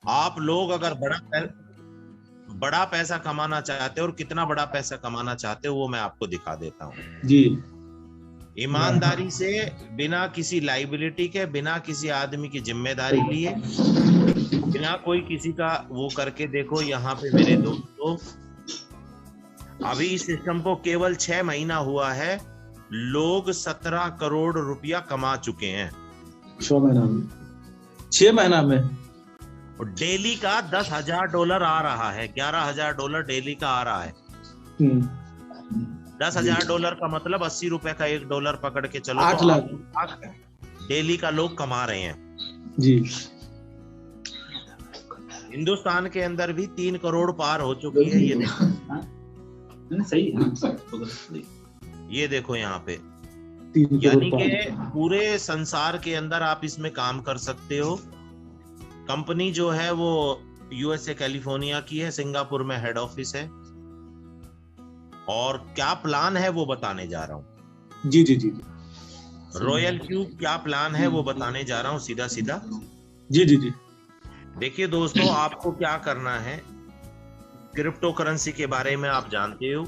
आप लोग अगर बड़ा पैसा कमाना चाहते हो, और कितना बड़ा पैसा कमाना चाहते हो वो मैं आपको दिखा देता हूँ जी। ईमानदारी से, बिना किसी लाइबिलिटी के, बिना किसी आदमी की जिम्मेदारी लिए, बिना कोई किसी का वो करके देखो। यहाँ पे मेरे दोस्तों अभी इस सिस्टम को केवल 6 महीना हुआ है, लोग 17 करोड़ रुपया कमा चुके हैं 6 महीना में। 6 महीना में। और डेली का $10,000 आ रहा है, $11,000 डेली का आ रहा है। $10,000 का मतलब 80 रुपए का $1 पकड़ के चलो, 8 लाख डेली का लोग कमा रहे हैं जी। हिंदुस्तान के अंदर भी 3 करोड़ पार हो चुकी है। ये देखो, सही है। ये देखो यहाँ पे, 3 यानी करोड़ कि पूरे संसार के अंदर आप इसमें काम कर सकते हो। कंपनी जो है वो यूएसए कैलिफोर्निया की है, सिंगापुर में हेड ऑफिस है। और क्या प्लान है वो बताने जा रहा हूँ। जी जी जी। रॉयल क्यूब क्या प्लान है वो बताने जा रहा हूँ सीधा सीधा। जी जी जी। देखिए दोस्तों, आपको क्या करना है, क्रिप्टो करेंसी के बारे में आप जानते हो।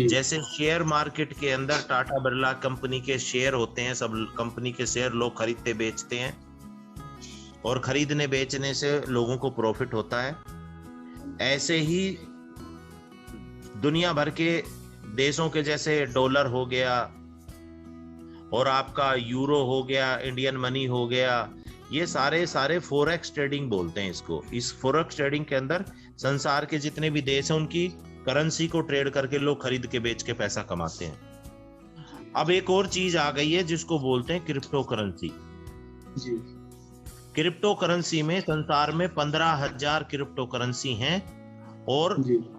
जैसे शेयर मार्केट के अंदर टाटा बिरला कंपनी के शेयर होते हैं, सब कंपनी के शेयर लोग खरीदते बेचते हैं, और खरीदने बेचने से लोगों को प्रॉफिट होता है। ऐसे ही दुनिया भर के देशों के, जैसे डॉलर हो गया और आपका यूरो हो गया, इंडियन मनी हो गया, ये सारे फॉरेक्स ट्रेडिंग बोलते हैं इसको। इस फॉरेक्स ट्रेडिंग के अंदर संसार के जितने भी देश हैं उनकी करेंसी को ट्रेड करके लोग खरीद के बेच के पैसा कमाते हैं। अब एक और चीज आ गई है जिसको बोलते हैं क्रिप्टो करेंसी। जी। क्रिप्टो करेंसी में संसार में 15,000 क्रिप्टो करेंसी हैं और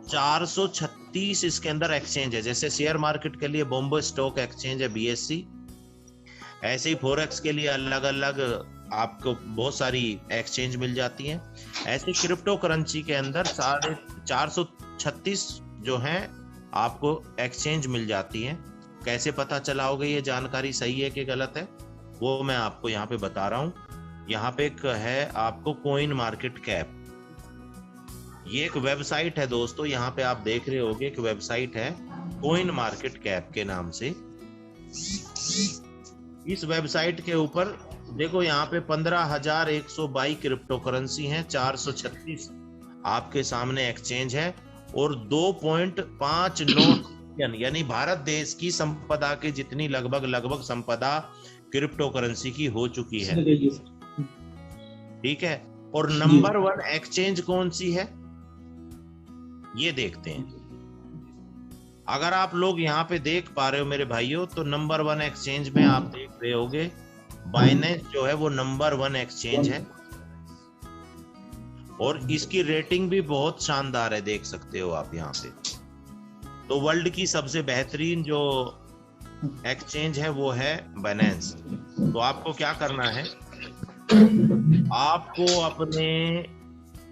436 इसके अंदर एक्सचेंज है। जैसे शेयर मार्केट के लिए बॉम्बे स्टॉक एक्सचेंज है BSE, ऐसे ही फॉरेक्स के लिए अलग अलग आपको बहुत सारी एक्सचेंज मिल जाती हैं। ऐसे क्रिप्टो करेंसी के अंदर 436 जो हैं आपको एक्सचेंज मिल जाती हैं। कैसे पता चलाओगे ये जानकारी सही है कि गलत है, वो मैं आपको यहाँ पे बता रहा हूँ। यहाँ पे एक है आपको कॉइन मार्केट कैप, ये एक वेबसाइट है दोस्तों। यहाँ पे आप देख रहे होगे एक वेबसाइट है कॉइन मार्केट कैप के नाम से। इस वेबसाइट के ऊपर देखो, यहाँ पे 15,122 क्रिप्टो करेंसी हैं, 436 आपके सामने एक्सचेंज है, और 2.59 ट्रिलियन यानी भारत देश की संपदा के जितनी लगभग संपदा क्रिप्टो करेंसी की हो चुकी है। ठीक है। और नंबर 1 एक्सचेंज कौन सी है ये देखते हैं। अगर आप लोग यहाँ पे देख पा रहे हो मेरे भाइयों, तो नंबर 1 एक्सचेंज में आप देख रहे होगे बाइनेंस जो है वो नंबर 1 एक्सचेंज है, और इसकी रेटिंग भी बहुत शानदार है, देख सकते हो आप यहाँ पे। तो वर्ल्ड की सबसे बेहतरीन जो एक्सचेंज है वो है बाइनेंस। तो आपको क्या करना है, आपको अपने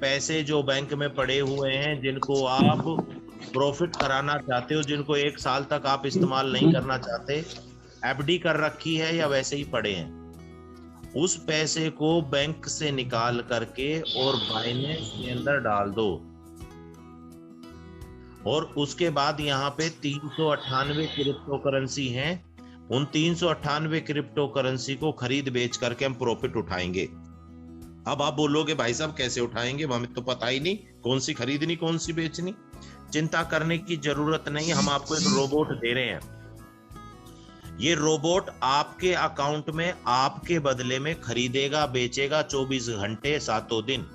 पैसे जो बैंक में पड़े हुए हैं, जिनको आप प्रॉफिट कराना चाहते हो, जिनको 1 साल तक आप इस्तेमाल नहीं करना चाहते, FD कर रखी है या वैसे ही पड़े हैं, उस पैसे को बैंक से निकाल करके और बाइनेंस के अंदर डाल दो। और उसके बाद यहाँ पे 398 क्रिप्टो करेंसी हैं, उन 398 क्रिप्टो करेंसी को खरीद बेच करके हम प्रॉफिट उठाएंगे। अब आप बोलोगे भाई साहब कैसे उठाएंगे, हमें तो पता ही नहीं कौन सी खरीदनी कौन सी बेचनी। चिंता करने की जरूरत नहीं, हम आपको एक रोबोट दे रहे हैं। ये रोबोट आपके अकाउंट में आपके बदले में खरीदेगा बेचेगा 24 घंटे 7 दिन।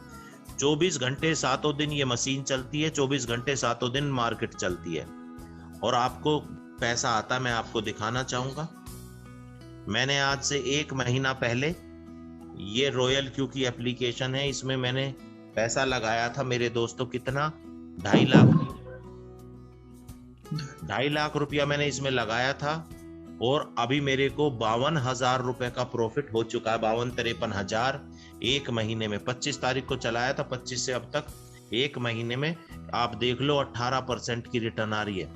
24 घंटे 7 दिन ये मशीन चलती है, 24 घंटे 7 दिन मार्केट चलती है, और आपको पैसा आता। मैं आपको दिखाना चाहूंगा, मैंने आज से 1 महीना पहले, ये रॉयल क्यू की एप्लीकेशन है, इसमें मैंने पैसा लगाया था मेरे दोस्तों, कितना 2.5 लाख रुपया मैंने इसमें लगाया था, और अभी मेरे को 52,000 रुपए का प्रॉफिट हो चुका है। 52-53,000 1 महीने में। 25 तारीख को चलाया था, 25 से अब तक 1 महीने में आप देख लो 18% की रिटर्न आ रही है।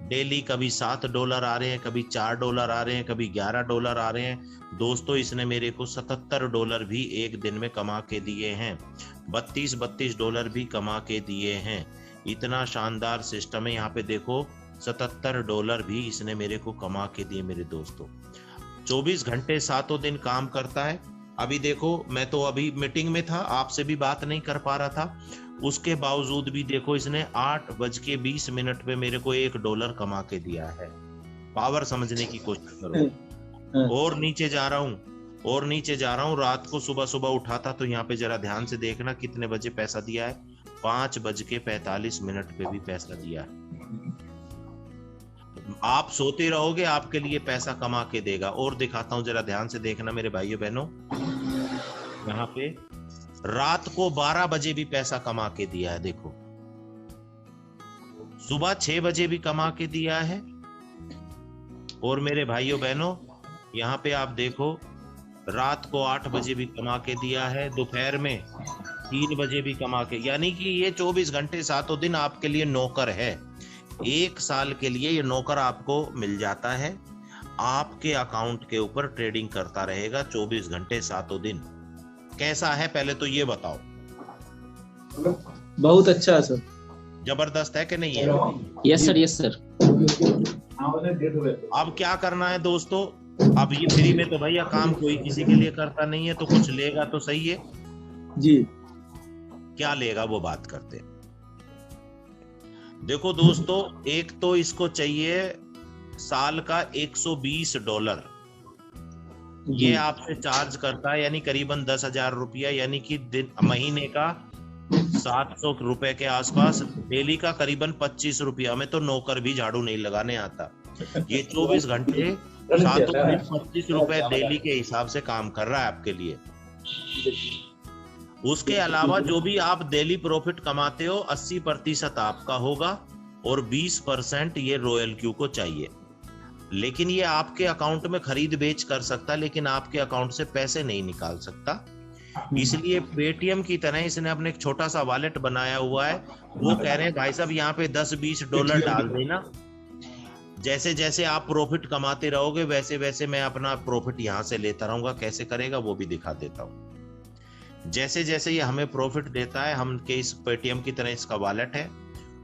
डेली कभी $7 आ रहे हैं, कभी $4 आ रहे हैं, कभी $11 आ रहे हैं। दोस्तों इसने मेरे को $77 भी एक दिन में कमा के दिए हैं। 32 डॉलर भी कमा के दिए हैं। इतना शानदार सिस्टम है। यहाँ पे देखो 77 डॉलर भी इसने मेरे को कमा के दिए मेरे दोस्तों। 24 घंटे 7 दिन काम करता है। अभी देखो मैं तो अभी मीटिंग में था, आपसे भी बात नहीं कर पा रहा था, उसके बावजूद भी देखो इसने 8:20 पे मेरे को $1 कमा के दिया है। पावर समझने की कोशिश करो। और नीचे जा रहा हूँ, रात को सुबह उठा था तो यहाँ पे जरा ध्यान से देखना कितने बजे पैसा दिया है। 5:45 पे भी पैसा दिया है। आप सोते रहोगे, आपके लिए पैसा कमा के देगा। और दिखाता हूं, जरा ध्यान से देखना मेरे भाइयों बहनों, यहाँ पे रात को 12 बजे भी पैसा कमा के दिया है। देखो सुबह 6 बजे भी कमा के दिया है। और मेरे भाइयों बहनों यहाँ पे आप देखो रात को 8 बजे भी कमा के दिया है, दोपहर में 3 बजे भी कमा के। यानी कि ये 24 घंटे 7 दिन आपके लिए नौकर है। 1 साल के लिए ये नौकर आपको मिल जाता है, आपके अकाउंट के ऊपर ट्रेडिंग करता रहेगा 24 घंटे 7 दिन। कैसा है पहले तो ये बताओ। बहुत अच्छा है सर। जबरदस्त है कि नहीं है? Yes sir, yes sir. अब क्या करना है दोस्तों, अब ये फ्री में तो भैया काम कोई किसी के लिए करता नहीं है, तो कुछ लेगा तो सही है जी। क्या लेगा वो बात करते हैं। देखो दोस्तों, एक तो इसको चाहिए साल का $120, ये आपसे चार्ज करता है, यानी करीबन 10,000 रुपया, यानी कि महीने का 700 रुपए के आसपास, डेली का करीबन 25 रुपया में तो नौकर भी झाड़ू नहीं लगाने आता। ये 24 घंटे 7 दिन 25 रुपए डेली के हिसाब से काम कर रहा है आपके लिए। उसके अलावा जो भी आप डेली प्रॉफिट कमाते हो 80% आपका होगा और 20% ये रॉयल क्यू को चाहिए। लेकिन ये आपके अकाउंट में खरीद बेच कर सकता, लेकिन आपके अकाउंट से पैसे नहीं निकाल सकता। इसलिए पेटीएम की तरह इसने अपने एक छोटा सा वॉलेट बनाया हुआ है। वो कह रहे हैं भाई साहब यहाँ पे $10-20 डाल देना, जैसे जैसे आप प्रॉफिट कमाते रहोगे वैसे वैसे मैं अपना प्रॉफिट यहाँ से लेता रहूंगा। कैसे करेगा वो भी दिखा देता हूँ। जैसे जैसे ये हमें प्रॉफिट देता है, हम के इस पेटीएम की तरह इसका वॉलेट है,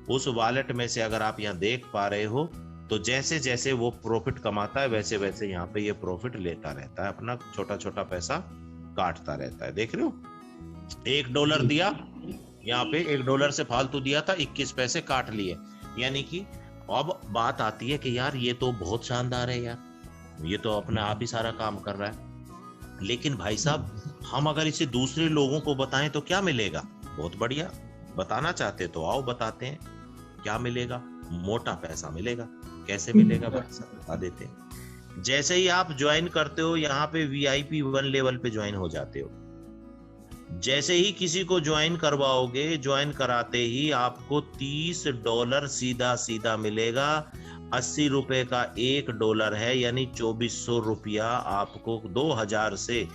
उस वॉलेट में से अगर आप यहाँ देख पा रहे हो तो जैसे जैसे वो प्रॉफिट कमाता है वैसे वैसे यहाँ पे ये प्रॉफिट लेता रहता है, अपना छोटा छोटा पैसा काटता रहता है। देख रहे हो, $1 दिया, यहाँ पे $1 से फालतू दिया था, 21 पैसे काट लिए। यानी कि अब बात आती है कि यार ये तो बहुत शानदार है यार, ये तो अपने आप ही सारा काम कर रहा है। लेकिन भाई साहब हम अगर इसे दूसरे लोगों को बताएं तो क्या मिलेगा? बहुत बढ़िया, बताना चाहते तो आओ बताते हैं क्या मिलेगा। मोटा पैसा मिलेगा। कैसे मिलेगा बता देते हैं। जैसे ही आप ज्वाइन करते हो यहाँ पे VIP 1 लेवल पे ज्वाइन हो जाते हो। जैसे ही किसी को ज्वाइन करवाओगे, ज्वाइन कराते ही आपको $30 सीधा सीधा मिलेगा। 80 रुपए का $1 है, यानी 2400 रुपया आपको, 2000 से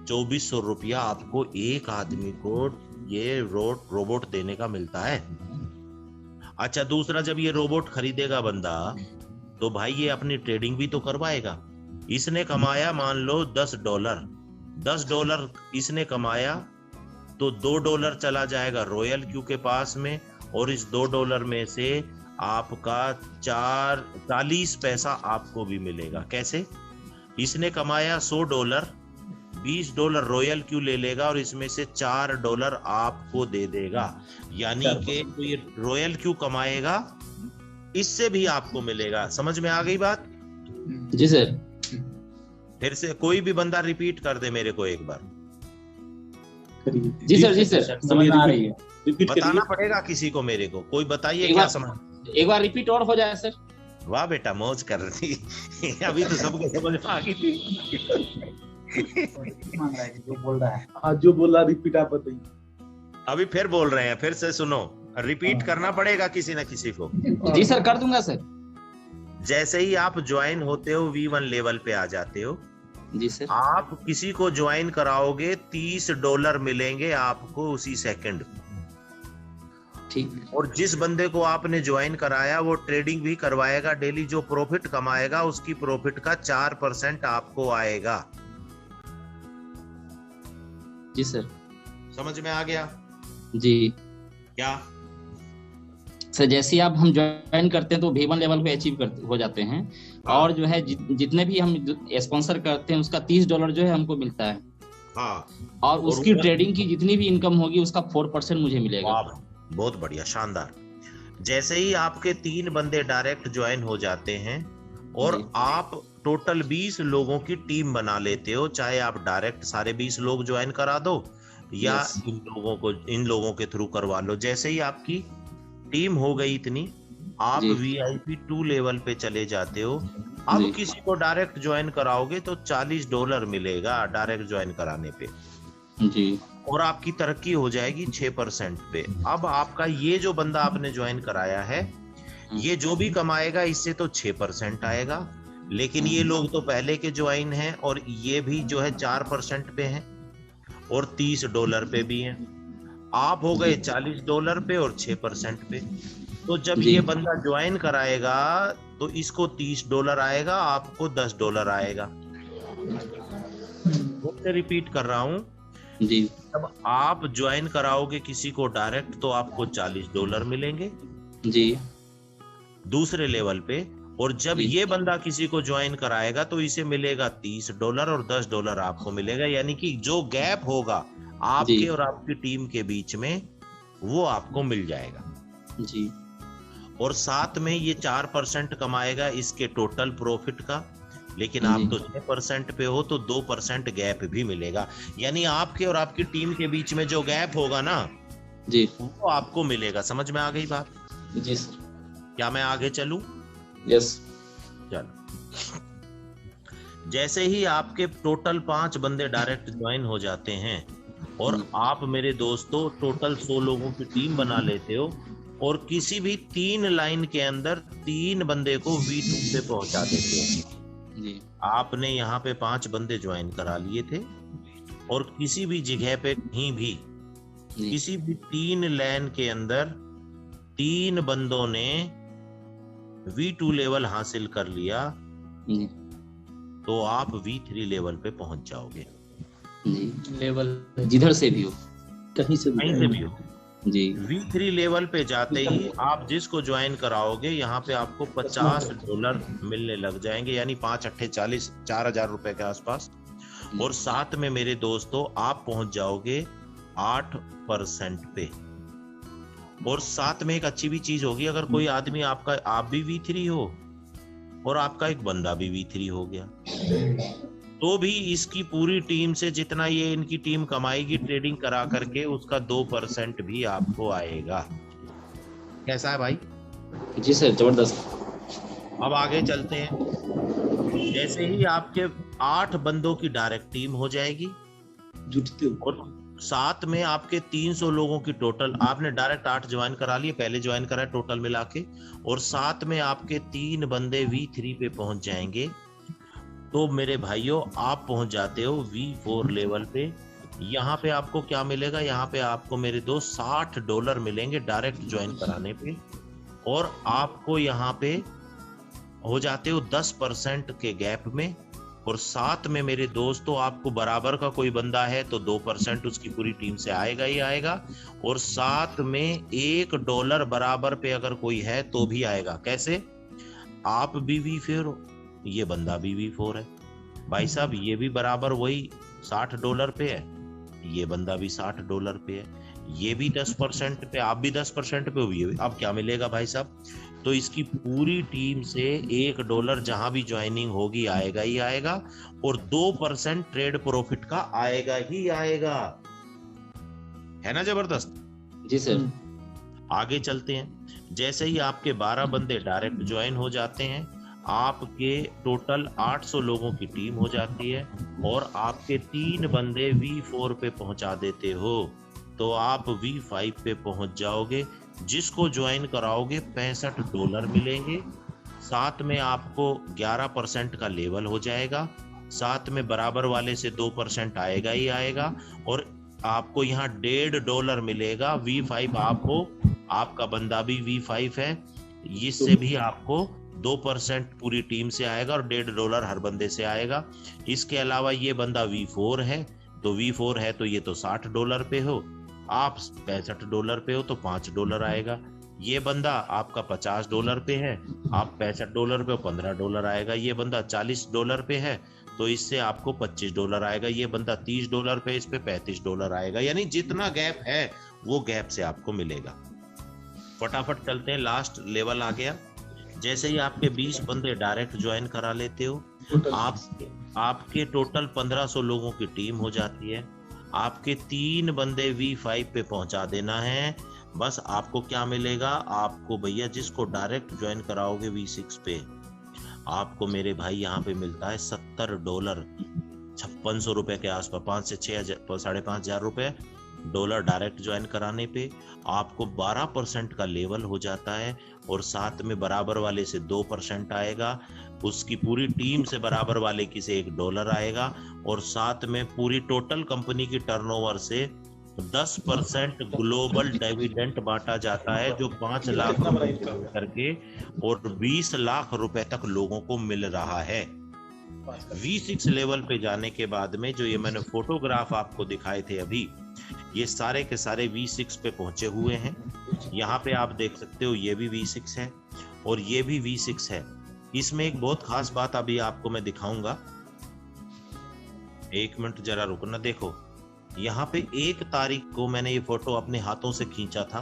2400 रुपया आपको एक आदमी को ये रोबोट देने का मिलता है। अच्छा, दूसरा, जब ये रोबोट खरीदेगा बंदा तो भाई ये अपनी ट्रेडिंग भी तो करवाएगा। इसने कमाया मान लो $10 इसने कमाया, तो $2 चला जाएगा रॉयल क्यू के पास में, और इस $2 में से आपका 40 पैसा आपको भी मिलेगा। कैसे? इसने कमाया $100, $20 रॉयल क्यू ले लेगा और इसमें से $4 आपको दे देगा। यानी कि तो ये रॉयल क्यू कमाएगा, इससे भी आपको मिलेगा। समझ में आ गई बात? जी सर। फिर से कोई भी बंदा रिपीट कर दे मेरे को एक बार। जी सर, जी सर, समझ में आ रही है। बताना पड़ेगा किसी को, मेरे को कोई बताइए क्या समझ। एक बार रिपीट और हो जाए सर। वाह बेटा, मौज कर रही। अभी तो सबको समझ में आ गई थी। जो बोल रहा है, जो बोल रहा रिपीट आप बताइए। अभी फिर बोल रहे हैं, फिर से सुनो, रिपीट करना पड़ेगा किसी न किसी को। जी सर, कर दूंगा सर। जैसे ही आप ज्वाइन होते हो V1 लेवल पे आ जाते हो, जी सर, आप किसी को ज्वाइन कराओगे $30 मिलेंगे आपको उसी सेकंड। ठीक। और जिस बंदे को आपने ज्वाइन कराया वो ट्रेडिंग भी करवाएगा, डेली जो प्रॉफिट कमाएगा उसकी प्रॉफिट का 4% आपको आएगा। जी सर, समझ में आ गया? जी क्या? सर, जैसे ही आप हम ज्वाइन करते हैं तो V1 लेवल पे अचीव करते हो जाते हैं, और जो है जितने भी हम स्पॉन्सर करते हैं उसका $30 जो है हमको मिलता है। हाँ, और उसकी ट्रेडिंग की जितनी भी इनकम होगी उसका 4% मुझे मिलेगा। बहुत बढ़िया, शानदार। जैसे ही आपके 3 बंदे डायरेक्ट ज्वाइन हो जाते हैं और आप टोटल 20 लोगों की टीम बना लेते हो, चाहे आप डायरेक्ट सारे 20 लोग ज्वाइन करा दो या इन लोगों के थ्रू करवा लो। जैसे ही आपकी टीम हो गई इतनी, आप VIP 2 लेवल पे चले जाते हो। अब किसी को डायरेक्ट ज्वाइन कराओगे तो $40 मिलेगा डायरेक्ट ज्वाइन कराने पे जी, और आपकी तरक्की हो जाएगी 6% पे। अब आपका ये जो बंदा आपने ज्वाइन कराया है, ये जो भी कमाएगा इससे तो 6% आएगा, लेकिन ये लोग तो पहले के ज्वाइन हैं और ये भी जो है 4% पे हैं और $30 पे भी हैं। आप हो गए $40 पे और 6% पे। तो जब ये बंदा ज्वाइन कराएगा तो इसको $30 आएगा, आपको $10 आएगा। मैं रिपीट कर रहा हूँ जी। जब आप ज्वाइन कराओगे किसी को डायरेक्ट तो आपको $40 मिलेंगे जी दूसरे लेवल पे, और जब ये बंदा किसी को ज्वाइन कराएगा तो इसे मिलेगा $30 और $10 आपको मिलेगा। यानी कि जो गैप होगा आपके और आपकी टीम के बीच में वो आपको मिल जाएगा जी। और साथ में ये 4% कमाएगा इसके टोटल प्रॉफिट का, लेकिन आप तो 6% पे हो तो 2% गैप भी मिलेगा। यानी आपके और आपकी टीम के बीच में जो गैप होगा ना जी, वो आपको मिलेगा। समझ में आ गई बात? जी सर। क्या मैं आगे चलूं? यस। चलो, जैसे ही आपके टोटल 5 बंदे डायरेक्ट ज्वाइन हो जाते हैं और आप मेरे दोस्तों टोटल 100 लोगों की टीम बना लेते हो और किसी भी 3 लाइन के अंदर 3 बंदे को V2 पे पहुंचा देते हो जी। आपने यहाँ पे 5 बंदे ज्वाइन करा लिए थे और किसी भी जगह पे कहीं भी किसी भी 3 लाइन के अंदर 3 बंदों ने V2 लेवल हासिल कर लिया तो आप V3 लेवल पे पहुंच जाओगे। लेवल जिधर से भी हो, कहीं से भी हो जी। V3 लेवल पे जाते ही आप जिसको ज्वाइन कराओगे यहाँ पे आपको $50 मिलने लग जाएंगे, यानी 5 अट्ठे 40, 4,000 रुपए के आसपास। और साथ में मेरे दोस्तों आप पहुंच जाओगे 8% पे। और साथ में एक अच्छी भी चीज होगी, अगर कोई आदमी आप भी V3 हो और आपका एक बंदा भी V3 हो गया तो भी इसकी पूरी टीम से जितना ये इनकी टीम कमाएगी ट्रेडिंग करा करके उसका 2% भी आपको आएगा। कैसा है भाई? जी सर, जबरदस्त। अब आगे चलते हैं। जैसे ही आपके 8 बंदों की डायरेक्ट टीम हो जाएगी जुटते और साथ में आपके 300 लोगों की टोटल, आपने डायरेक्ट 8 ज्वाइन करा लिए, पहले ज्वाइन करा टोटल मिला के, और साथ में आपके 3 बंदे V3 पे पहुंच जाएंगे तो मेरे भाइयों आप पहुंच जाते हो V4 लेवल पे। यहाँ पे आपको क्या मिलेगा? यहाँ पे आपको मेरे दोस्त $60 मिलेंगे डायरेक्ट ज्वाइन कराने पे, और आपको यहाँ पे हो जाते हो 10% के गैप में। और साथ में मेरे दोस्तों आपको बराबर का कोई बंदा है तो 2% उसकी पूरी टीम से आएगा ही आएगा, और साथ में $1 बराबर पे अगर कोई है तो भी आएगा। कैसे? आप भी V4 हो, ये बंदा भी V4 है भाई साहब, ये भी बराबर वही $60 पे है, ये बंदा भी $60 पे है, ये भी 10% पे, आप भी 10% पे हो, ये अब क्या मिलेगा भाई साहब? तो इसकी पूरी टीम से $1 जहां भी ज्वाइनिंग होगी आएगा ही आएगा, और 2% ट्रेड प्रॉफिट का आएगा ही आएगा। है ना जबरदस्त? जी सर। आगे चलते हैं। जैसे ही आपके 12 बंदे डायरेक्ट ज्वाइन हो जाते हैं, आपके टोटल 800 लोगों की टीम हो जाती है और आपके 3 बंदे V4 पे पहुंचा देते हो तो आप V5 पे पहुंच जाओगे। जिसको ज्वाइन कराओगे $65 मिलेंगे, साथ में आपको 11% का लेवल हो जाएगा, साथ में बराबर वाले से 2% आएगा ही आएगा, और आपको यहाँ $1.5 मिलेगा। V5 आप हो, आपका बंदा भी V5 है, इससे भी आपको 2% पूरी टीम से आएगा और $1.5 हर बंदे से आएगा। इसके अलावा ये बंदा V4 है, तो V4 है तो ये तो $60 पे हो, आप $65 पे हो तो $5 आएगा। ये बंदा आपका $50 पे है, आप $65 पे हो, $15 आएगा। ये बंदा $40 पे है तो इससे आपको $25 आएगा। ये बंदा $30 पे, इस पे $35 आएगा। यानी जितना गैप है वो गैप से आपको मिलेगा। फटाफट चलते हैं, लास्ट लेवल आ गया। जैसे ही आपके 20 बंदे डायरेक्ट ज्वाइन करा लेते हो, आपके टोटल 1500 लोगों की टीम हो जाती है। आपके 3 बंदे V5 पे पहुंचा देना है। बस आपको क्या मिलेगा, आपको भैया जिसको डायरेक्ट ज्वाइन कराओगे V6 पे, आपको मेरे भाई यहाँ पे मिलता है $70, 5600 रुपए के आसपास, 5 से 5,500 रुपए डॉलर डायरेक्ट ज्वाइन कराने पे। आपको 12% का लेवल हो जाता है और साथ में बराबर वाले से 2% आएगा, उसकी पूरी टीम से बराबर वाले की से $1 आएगा और साथ में पूरी टोटल कंपनी की टर्नओवर से 10% ग्लोबल डिविडेंड बांटा जाता है, जो 5 लाख करके और 20 लाख रुपए तक लोगों को मिल रहा है। V6 लेवल पे जाने के बाद में जो ये मैंने फोटोग्राफ आपको दिखाए थे अभी, ये सारे के सारे V6 पे पहुंचे हुए हैं। यहाँ पे आप देख सकते हो ये भी V6 है और ये भी V6 है। इसमें एक बहुत खास बात अभी आपको मैं दिखाऊंगा, 1 मिनट जरा रुकना। देखो यहाँ पे 1 तारीख को मैंने ये फोटो अपने हाथों से खींचा था।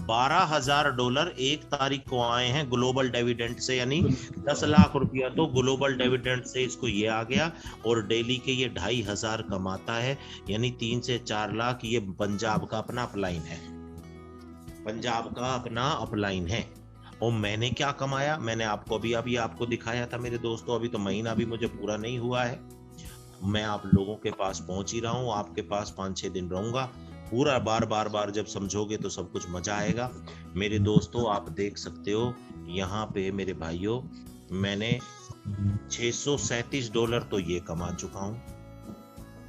$12,000 1 तारीख को आए हैं ग्लोबल डिविडेंड से, यानी 10 लाख रुपया तो ग्लोबल डिविडेंड से इसको ये आ गया और डेली के ये 2,500 कमाता है, यानी 3 से 4 लाख। ये पंजाब का अपना अपलाइन है, पंजाब का अपना अपलाइन है। और मैंने क्या कमाया, मैंने आपको अभी आपको दिखाया था मेरे दोस्तों। अभी तो महीना भी मुझे पूरा नहीं हुआ है, मैं आप लोगों के पास पहुंच ही रहा हूँ। आपके पास 5-6 दिन रहूंगा पूरा। बार जब समझोगे तो सब कुछ मजा आएगा। मेरे दोस्तों आप देख सकते हो यहाँ पे मेरे भाइयों, मैंने $637 तो ये कमा चुका हूँ।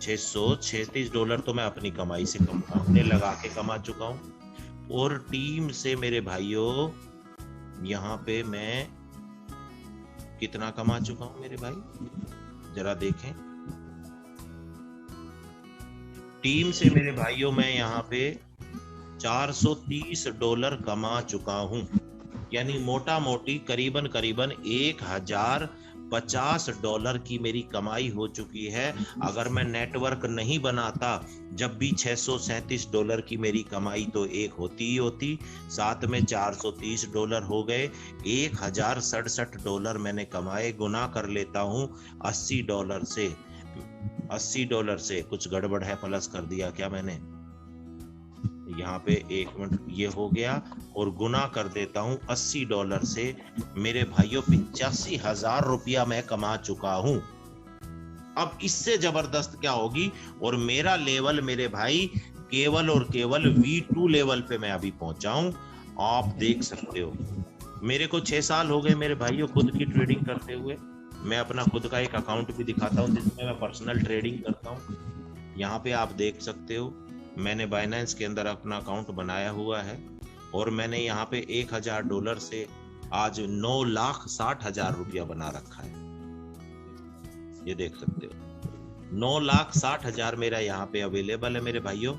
$636 तो मैं अपनी कमाई से अपने लगा के कमा चुका हूँ। और टीम से मेरे भाइयों यहाँ पे मैं कितना कमा चुका हूँ मेरे भाई, जरा देखें। टीम से मेरे भाइयों मैं यहाँ पे $430 कमा चुका हूँ, यानी मोटा मोटी करीबन $1,050 की मेरी कमाई हो चुकी है। अगर मैं नेटवर्क नहीं बनाता जब भी $637 की मेरी कमाई तो एक होती ही होती, साथ में $430 हो गए, $1,067 मैंने कमाए। गुना कर लेता हूँ $80 से, $80 से कुछ गड़बड़ है, प्लस कर दिया क्या मैंने यहाँ पे, 1 मिनट, ये हो गया और गुना कर देता हूँ $80 से। मेरे भाइयों 85,000 रुपया मैं कमा चुका हूँ। अब इससे जबरदस्त क्या होगी, और मेरा लेवल मेरे भाई केवल और केवल V2 लेवल पे मैं अभी पहुंचा हूँ। आप देख सकते हो मेरे को 6 साल हो गए मेरे भाइयों खुद की ट्रेडिंग करते हुए। मैं अपना खुद का एक अकाउंट भी दिखाता हूँ जिसमें मैं पर्सनल ट्रेडिंग करता हूँ। यहाँ पे आप देख सकते हो मैंने बाइनेंस के अंदर अपना अकाउंट बनाया हुआ है और मैंने यहाँ पे $1,000 से आज 9,60,000 रुपया बना रखा है। ये देख सकते हो 9,60,000 मेरा यहाँ पे अवेलेबल है मेरे भाइयों।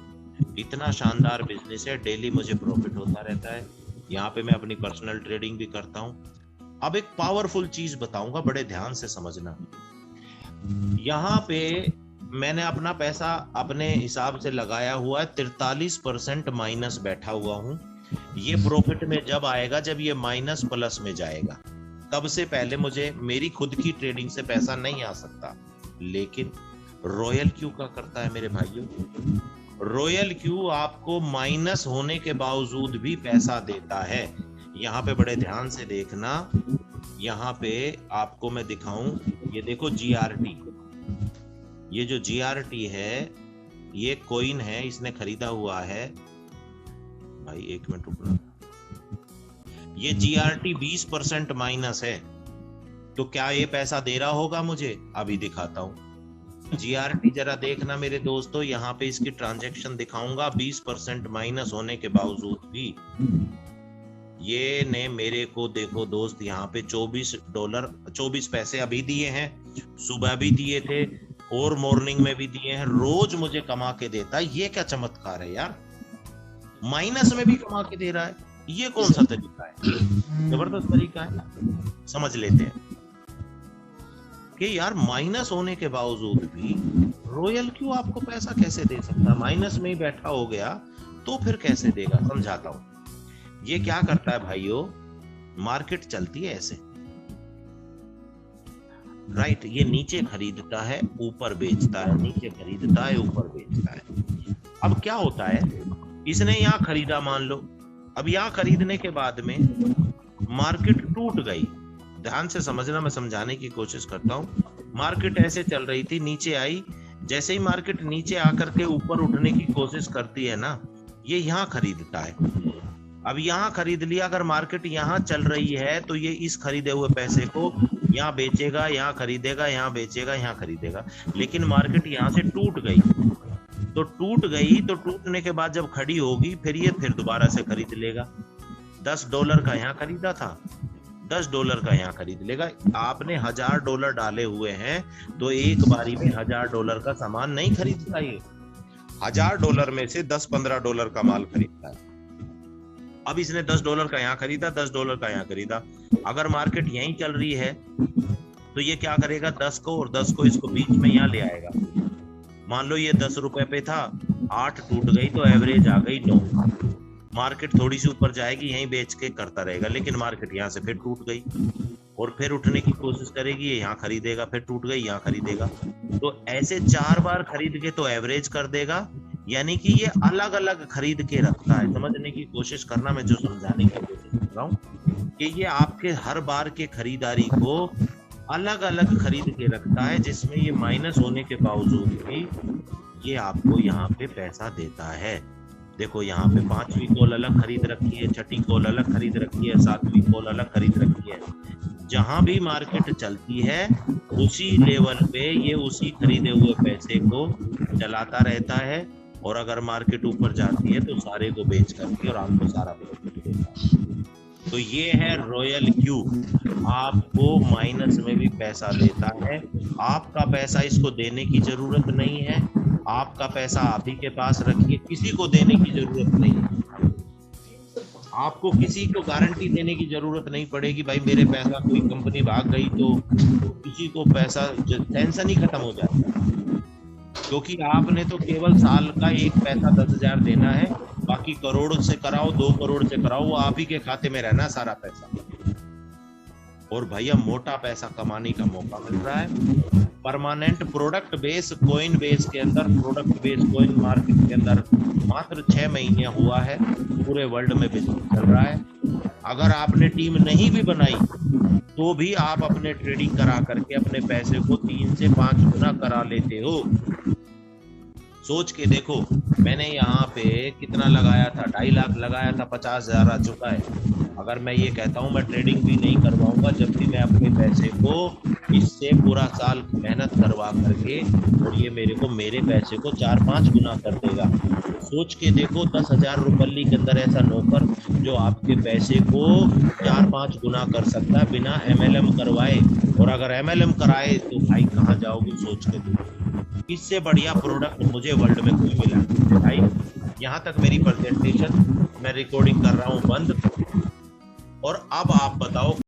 इतना शानदार बिजनेस है, डेली मुझे प्रॉफिट होता रहता है। यहाँ पे मैं अपनी पर्सनल ट्रेडिंग भी करता हूँ। अब एक पावरफुल चीज बताऊंगा, बड़े ध्यान से समझना। यहाँ पे मैंने अपना पैसा अपने हिसाब से लगाया हुआ है, 43% माइनस बैठा हुआ हूँ। ये प्रॉफिट में जब आएगा जब ये माइनस प्लस में जाएगा, तब से पहले मुझे मेरी खुद की ट्रेडिंग से पैसा नहीं आ सकता। लेकिन रॉयल क्यू का करता है मेरे भाइयों, रॉयल क्यू आपको माइनस होने के बावजूद भी पैसा देता है। यहाँ पे बड़े ध्यान से देखना, यहाँ पे आपको मैं दिखाऊं, ये देखो GRT, ये जो GRT है ये कॉइन है, इसने खरीदा हुआ है भाई, 1 मिनट रुकना। ये GRT 20% माइनस है, तो क्या ये पैसा दे रहा होगा मुझे? अभी दिखाता हूं। GRT जरा देखना मेरे दोस्तों, यहाँ पे इसकी ट्रांजैक्शन दिखाऊंगा। 20% माइनस होने के बावजूद भी ये ने मेरे को, देखो दोस्त, यहाँ पे $24 अभी दिए हैं, सुबह भी दिए थे और मॉर्निंग में भी दिए हैं। रोज मुझे कमा के देता है। ये क्या चमत्कार है यार, माइनस में भी कमा के दे रहा है। ये कौन सा तरीका है? जबरदस्त तरीका है ना। समझ लेते हैं कि यार माइनस होने के बावजूद भी रॉयल क्यों आपको पैसा कैसे दे सकता है? माइनस में ही बैठा हो गया तो फिर कैसे देगा? समझाता हूं। ये क्या करता है भाइयों, मार्केट चलती है ऐसे, राइट। ये नीचे खरीदता है ऊपर बेचता है, नीचे खरीदता है ऊपर बेचता है। अब क्या होता है, इसने यहां खरीदा मान लो, अब यहां खरीदने के बाद में मार्केट टूट गई। ध्यान से समझना, मैं समझाने की कोशिश करता हूं। मार्केट ऐसे चल रही थी, नीचे आई, जैसे ही मार्केट नीचे आकर के ऊपर उठने की कोशिश करती है ना, ये यहां खरीदता है। अब यहां खरीद लिया, अगर मार्केट यहां चल रही है तो ये इस खरीदे हुए पैसे को यहाँ बेचेगा, यहाँ खरीदेगा, यहाँ बेचेगा, यहाँ खरीदेगा। लेकिन मार्केट यहाँ से टूट गई, तो टूटने के बाद जब खड़ी होगी फिर ये फिर दोबारा से खरीद लेगा। $10 का यहाँ खरीदा था, $10 का यहाँ खरीद लेगा। आपने $1000 डाले हुए हैं तो एक बारी में $1000 का सामान नहीं खरीदता। ये $1000 में से $10-15 का माल खरीदता है। अब इसने $10 का यहाँ खरीदा, $10 का यहाँ खरीदा। अगर मार्केट यहीं चल रही है तो ये क्या करेगा, 10 को और 10 को इसको बीच में यहाँ ले आएगा। मान लो ये 10 रुपए पे था, 8 टूट गई तो एवरेज आ गई 9। मार्केट थोड़ी सी ऊपर जाएगी, यहीं बेच के करता रहेगा, लेकिन मार्केट यहाँ से फिर टूट गई और फिर उठने की कोशिश करेगी, ये यहाँ खरीदेगा, फिर टूट गई यहाँ खरीदेगा। तो ऐसे 4 बार खरीद के तो एवरेज कर देगा। यानी कि ये अलग अलग खरीद के रखता है। समझने की कोशिश करना, मैं जो समझाने की कोशिश कर रहा हूँ कि ये आपके हर बार के खरीदारी को अलग अलग खरीद के रखता है, जिसमें ये माइनस होने के बावजूद भी ये आपको यहाँ पे पैसा देता है। देखो यहाँ पे 5वीं कॉल अलग खरीद रखी है, 6ठी कॉल अलग खरीद रखी है, 7वीं कॉल अलग खरीद रखी है। जहां भी मार्केट चलती है उसी लेवल पे ये उसी खरीदे हुए पैसे को चलाता रहता है, और अगर मार्केट ऊपर जाती है तो सारे को बेच करके और आपको सारा बेच देता है। तो ये है रॉयल क्यू, आपको माइनस में भी पैसा देता है। आपका पैसा इसको देने की जरूरत नहीं है, आपका पैसा आप ही के पास रखिए, किसी को देने की जरूरत नहीं है। आपको किसी को गारंटी देने की जरूरत नहीं पड़ेगी, भाई मेरे पैसा कोई कंपनी भाग गई तो किसी को पैसा, टेंशन ही खत्म हो जाता है। क्योंकि आपने तो केवल साल का एक पैसा 10,000 देना है, बाकी करोड़ से कराओ, 2 करोड़ से कराओ, वो आप ही के खाते में रहना सारा पैसा। और भैया मोटा पैसा कमाने का मौका मिल रहा है। Permanent product base coin base के अंदर, प्रोडक्ट बेस कॉइन मार्केट के अंदर मात्र 6 महीने हुआ है, पूरे वर्ल्ड में बिजनेस चल रहा है। अगर आपने टीम नहीं भी बनाई तो भी आप अपने ट्रेडिंग करा करके अपने पैसे को 3 से 5 गुना करा लेते हो। सोच के देखो, मैंने यहाँ पे कितना लगाया था, 2.5 लाख लगाया था, 50,000 आ चुका है। अगर मैं ये कहता हूँ मैं ट्रेडिंग भी नहीं करवाऊंगा, जब भी मैं अपने पैसे को इससे पूरा साल मेहनत करवा करके, और ये मेरे पैसे को 4-5 गुना कर देगा। सोच के देखो, 10,000 रुपये के अंदर ऐसा नौकर जो आपके पैसे को 4-5 गुना कर सकता है बिना MLM करवाए। और अगर MLM कराए तो भाई कहाँ जाओगे, सोच के देखो। इससे बढ़िया प्रोडक्ट मुझे वर्ल्ड में कोई मिला नहीं भाई। यहाँ तक मेरी प्रेजेंटेशन, मैं रिकॉर्डिंग कर रहा हूँ बंद। और अब आप बताओ